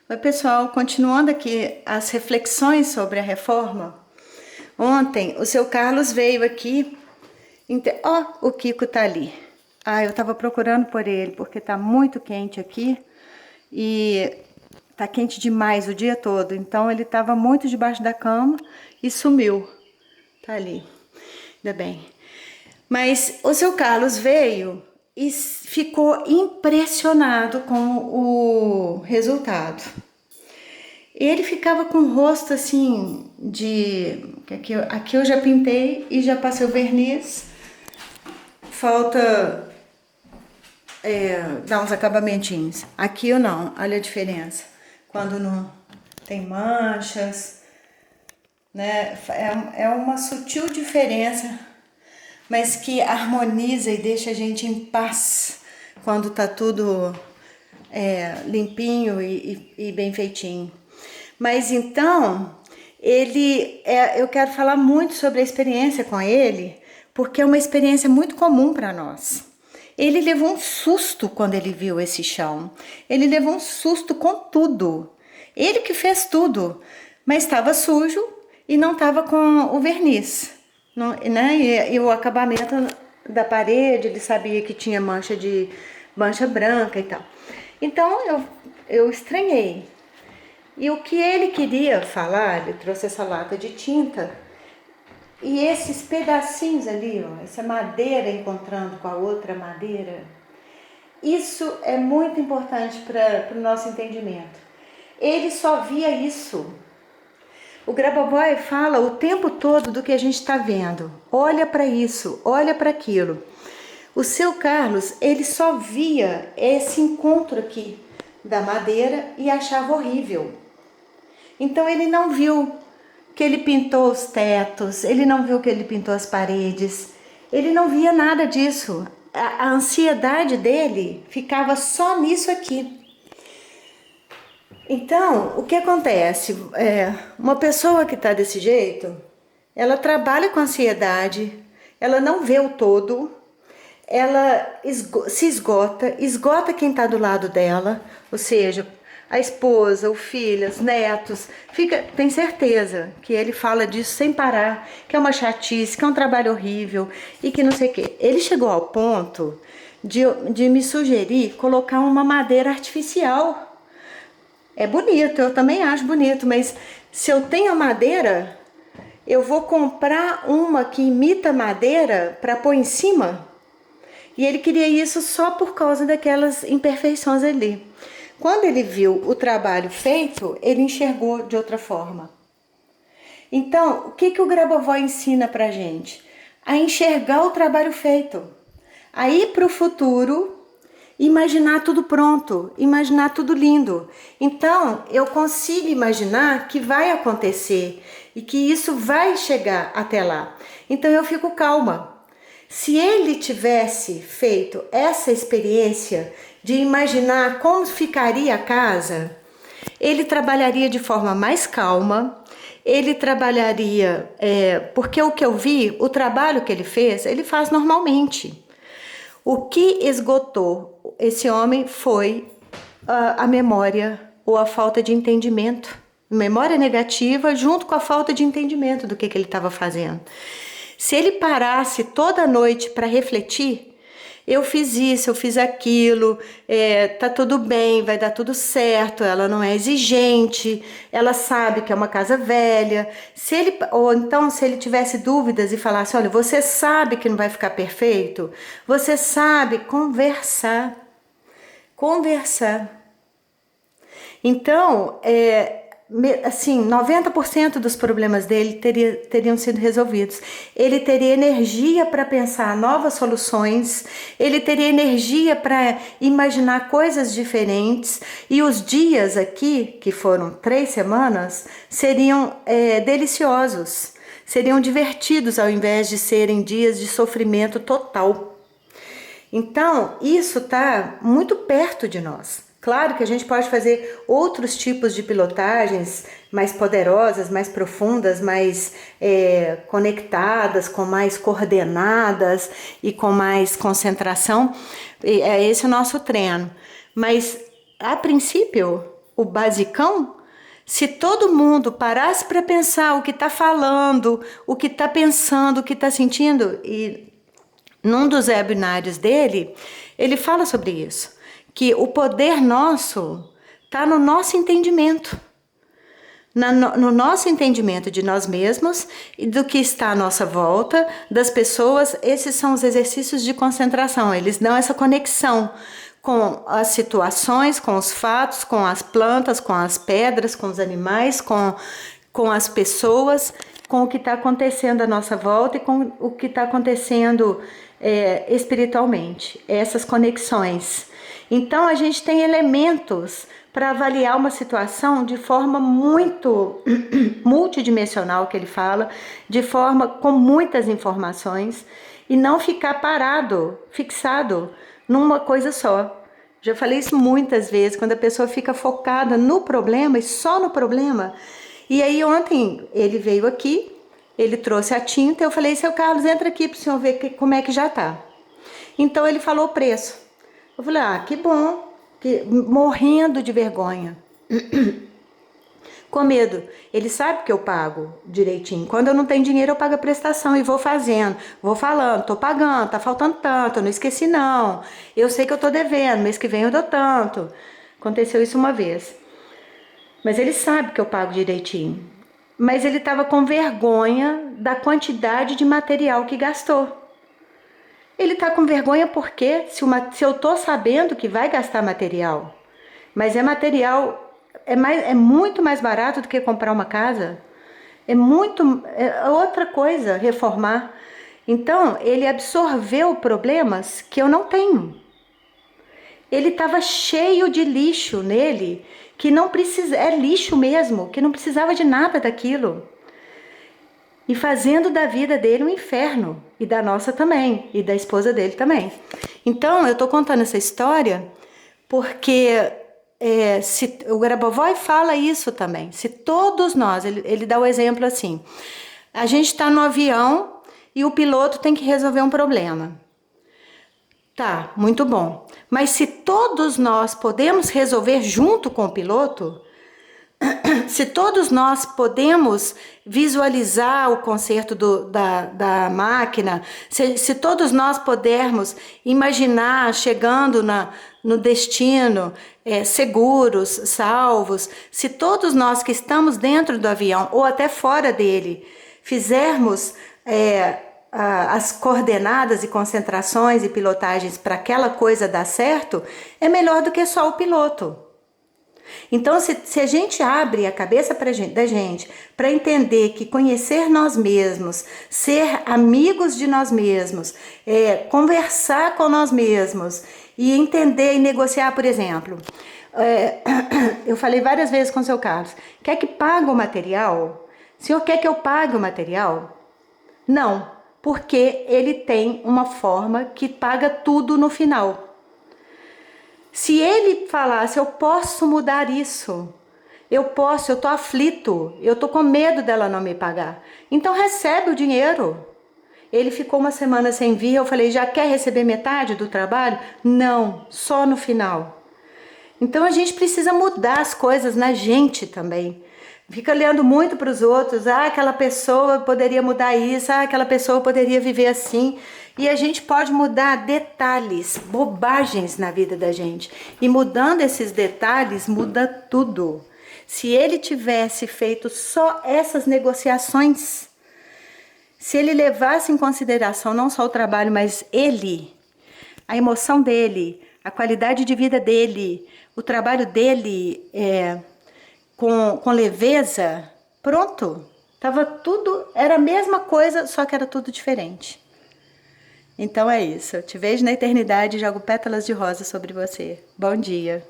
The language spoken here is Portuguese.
Oi, pessoal, continuando aqui as reflexões sobre a reforma. Ontem o seu Carlos veio aqui. Ó, o Kiko tá ali. Eu tava procurando por ele porque tá muito quente aqui e tá quente demais o dia todo. Então ele tava muito debaixo da cama e sumiu. Tá ali. Ainda bem. Mas o seu Carlos veio e ficou impressionado com o resultado. Ele ficava com o rosto assim de... Aqui eu já pintei e já passei o verniz. Falta dar uns acabamentinhos. Aqui eu não, olha a diferença. Quando não tem manchas, né? É uma sutil diferença, mas que harmoniza e deixa a gente em paz quando tá tudo limpinho e bem feitinho. Mas então, eu quero falar muito sobre a experiência com ele, porque é uma experiência muito comum para nós. Ele levou um susto quando ele viu esse chão. Ele levou um susto com tudo. Ele que fez tudo, mas estava sujo e não estava com o verniz, não, né? E o acabamento da parede, ele sabia que tinha mancha branca e tal. Então eu estranhei. E o que ele queria falar, ele trouxe essa lata de tinta e esses pedacinhos ali, ó, essa madeira encontrando com a outra madeira, isso é muito importante para o nosso entendimento. Ele só via isso. O Grabovoi fala o tempo todo do que a gente está vendo. Olha para isso, olha para aquilo. O seu Carlos, ele só via esse encontro aqui da madeira e achava horrível. Então ele não viu que ele pintou os tetos, ele não viu que ele pintou as paredes, ele não via nada disso. A ansiedade dele ficava só nisso aqui. Então, o que acontece? Uma pessoa que está desse jeito, ela trabalha com ansiedade, ela não vê o todo, ela se esgota quem está do lado dela, ou seja, a esposa, o filho, os netos. Tem certeza que ele fala disso sem parar, que é uma chatice, que é um trabalho horrível e que não sei o quê. Ele chegou ao ponto de me sugerir colocar uma madeira artificial. É bonito, eu também acho bonito, mas se eu tenho a madeira, eu vou comprar uma que imita madeira para pôr em cima. E ele queria isso só por causa daquelas imperfeições ali. Quando ele viu o trabalho feito, ele enxergou de outra forma. Então, o que o Grabovoi ensina pra gente? A enxergar o trabalho feito. A ir para o futuro, imaginar tudo pronto, imaginar tudo lindo. Então, eu consigo imaginar que vai acontecer e que isso vai chegar até lá. Então, eu fico calma. Se ele tivesse feito essa experiência de imaginar como ficaria a casa, ele trabalharia de forma mais calma, ele trabalharia, porque o que eu vi, o trabalho que ele fez, ele faz normalmente. O que esgotou esse homem foi a memória ou a falta de entendimento. Memória negativa junto com a falta de entendimento do que ele estava fazendo. Se ele parasse toda noite para refletir, eu fiz isso, eu fiz aquilo, tá tudo bem, vai dar tudo certo, ela não é exigente, ela sabe que é uma casa velha. Ou então, se ele tivesse dúvidas e falasse, olha, você sabe que não vai ficar perfeito? Você sabe conversar. Então, assim, 90% dos problemas dele teriam sido resolvidos. Ele teria energia para pensar novas soluções, ele teria energia para imaginar coisas diferentes, e os dias aqui, que foram 3 semanas, seriam deliciosos, seriam divertidos ao invés de serem dias de sofrimento total. Então, isso está muito perto de nós. Claro que a gente pode fazer outros tipos de pilotagens mais poderosas, mais profundas, mais conectadas, com mais coordenadas e com mais concentração. Esse é o nosso treino. Mas, a princípio, o basicão, se todo mundo parasse para pensar o que está falando, o que está pensando, o que está sentindo, e num dos webinários dele, ele fala sobre isso, que o poder nosso está no nosso entendimento. No nosso entendimento de nós mesmos e do que está à nossa volta, das pessoas. Esses são os exercícios de concentração, eles dão essa conexão com as situações, com os fatos, com as plantas, com as pedras, com os animais, com as pessoas, com o que está acontecendo à nossa volta e com o que está acontecendo espiritualmente, essas conexões. Então a gente tem elementos para avaliar uma situação de forma muito multidimensional, que ele fala, de forma com muitas informações, e não ficar parado, fixado numa coisa só. Já falei isso muitas vezes, quando a pessoa fica focada no problema e só no problema. E aí ontem ele veio aqui, ele trouxe a tinta, eu falei, seu Carlos, entra aqui para o senhor ver como é que já tá. Então ele falou o preço. Eu falei, que bom. Morrendo de vergonha, com medo. Ele sabe que eu pago direitinho. Quando eu não tenho dinheiro, eu pago a prestação e vou fazendo, vou falando, tô pagando, tá faltando tanto, eu não esqueci não, eu sei que eu tô devendo, mês que vem eu dou tanto. Aconteceu isso uma vez, mas ele sabe que eu pago direitinho, mas ele tava com vergonha da quantidade de material que gastou. Ele tá com vergonha porque se eu tô sabendo que vai gastar material, mas material, é muito mais barato do que comprar uma casa, é outra coisa reformar. Então ele absorveu problemas que eu não tenho. Ele estava cheio de lixo nele, que não precisa, é lixo mesmo, que não precisava de nada daquilo. E fazendo da vida dele um inferno, e da nossa também, e da esposa dele também. Então, eu estou contando essa história porque o Grabovoi fala isso também. Se todos nós, ele dá o exemplo assim, a gente está no avião e o piloto tem que resolver um problema. Tá, muito bom. Mas se todos nós podemos resolver junto com o piloto, se todos nós podemos visualizar o conserto da máquina, se todos nós pudermos imaginar chegando no destino, seguros, salvos, se todos nós que estamos dentro do avião ou até fora dele fizermos as coordenadas e concentrações e pilotagens para aquela coisa dar certo, é melhor do que só o piloto. Então, se a gente abre a cabeça da gente para entender que conhecer nós mesmos, ser amigos de nós mesmos, conversar com nós mesmos e entender e negociar, por exemplo, eu falei várias vezes com o seu Carlos, quer que pague o material? O senhor quer que eu pague o material? Não, porque ele tem uma forma que paga tudo no final. Se ele falasse, eu posso mudar isso, eu tô aflito, eu tô com medo dela não me pagar, então recebe o dinheiro. Ele ficou uma semana sem vir, eu falei, já quer receber metade do trabalho? Não, só no final. Então a gente precisa mudar as coisas na gente também. Fica olhando muito para os outros, aquela pessoa poderia mudar isso, aquela pessoa poderia viver assim. E a gente pode mudar detalhes, bobagens na vida da gente. E mudando esses detalhes, muda tudo. Se ele tivesse feito só essas negociações, se ele levasse em consideração não só o trabalho, mas ele, a emoção dele, a qualidade de vida dele, o trabalho dele com leveza, pronto. Tava tudo, era a mesma coisa, só que era tudo diferente. Então é isso. Eu te vejo na eternidade e jogo pétalas de rosa sobre você. Bom dia.